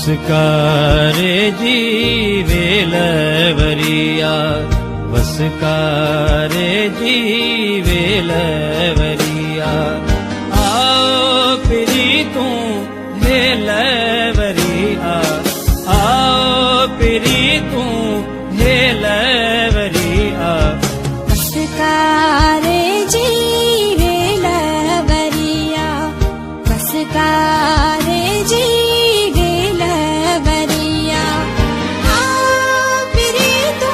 वसकारे जीवेलवरिया वसकारे जीवेलवरिया आओ पिरी तू हेलवरिया आओ पिरी तू हेलवरिया वसकारे जीवेलवरिया वसकारे जीवेलवरिया आओ पिरी तू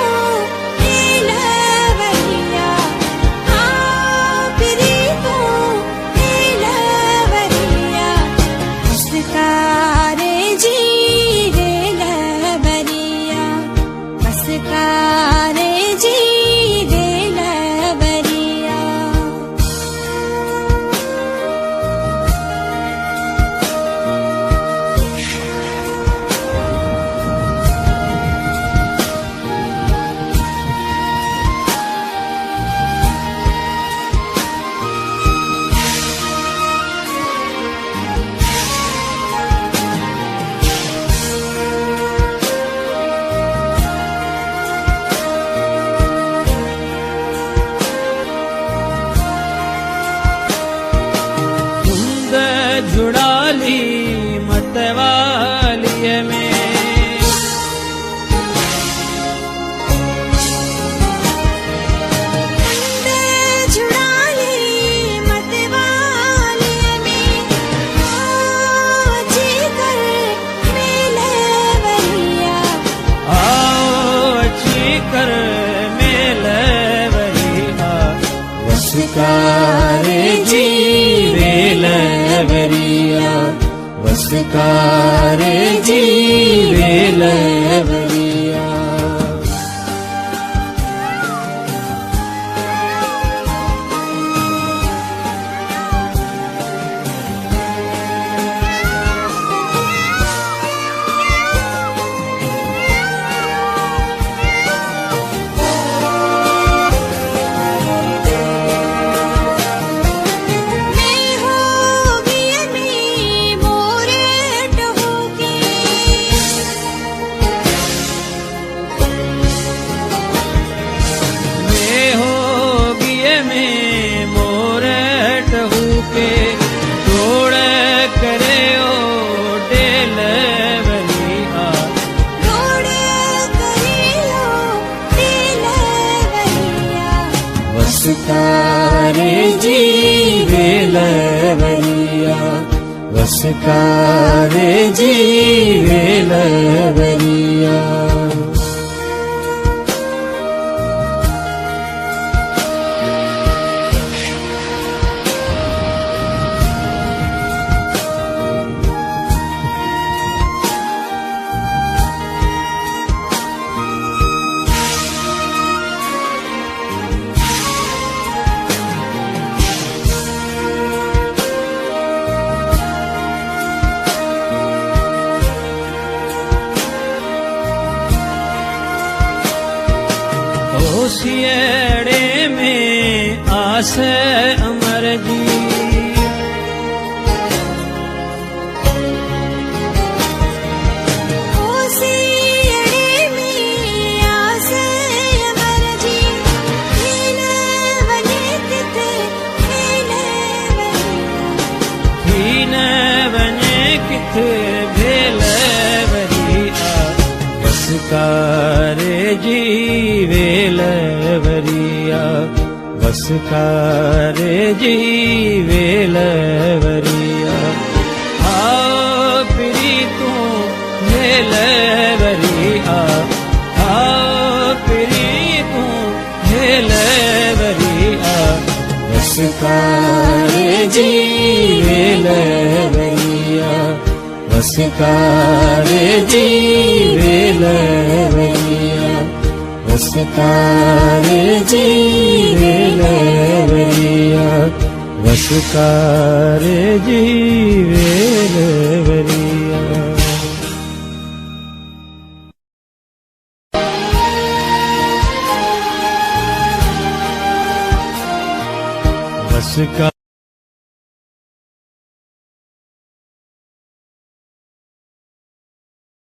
हेलवरिया आओ पिरी तू हेलवरिया वसकारे जीवेलवरिया वसकारे जीवेलवरिया जुड़ाली मतवालिय में जुड़ाली मतवालिय में आओ जीकर मेलवरिया आओ जीकर मेलवरिया वसकारे जीवेलवरिया वसकारे जीवेलवरिया वसकारे जीवेलवरिया वसकारे जीवेलवरिया सियड़े में आस अमर जी सियड़े में आस अमर जी हेलवने किथे हेलवने किथे भेलवरिया वसकारे जीवेलवरिया वसकारे जीवेलवरिया आओ पिरी तू हेलवरिया आओ पिरी तू हेलवरिया वसकारे जीवेलवरिया वसकारे जीवेलवरिया वसकारे जीवेलवरिया वसकारे जीवेलवरिया वसका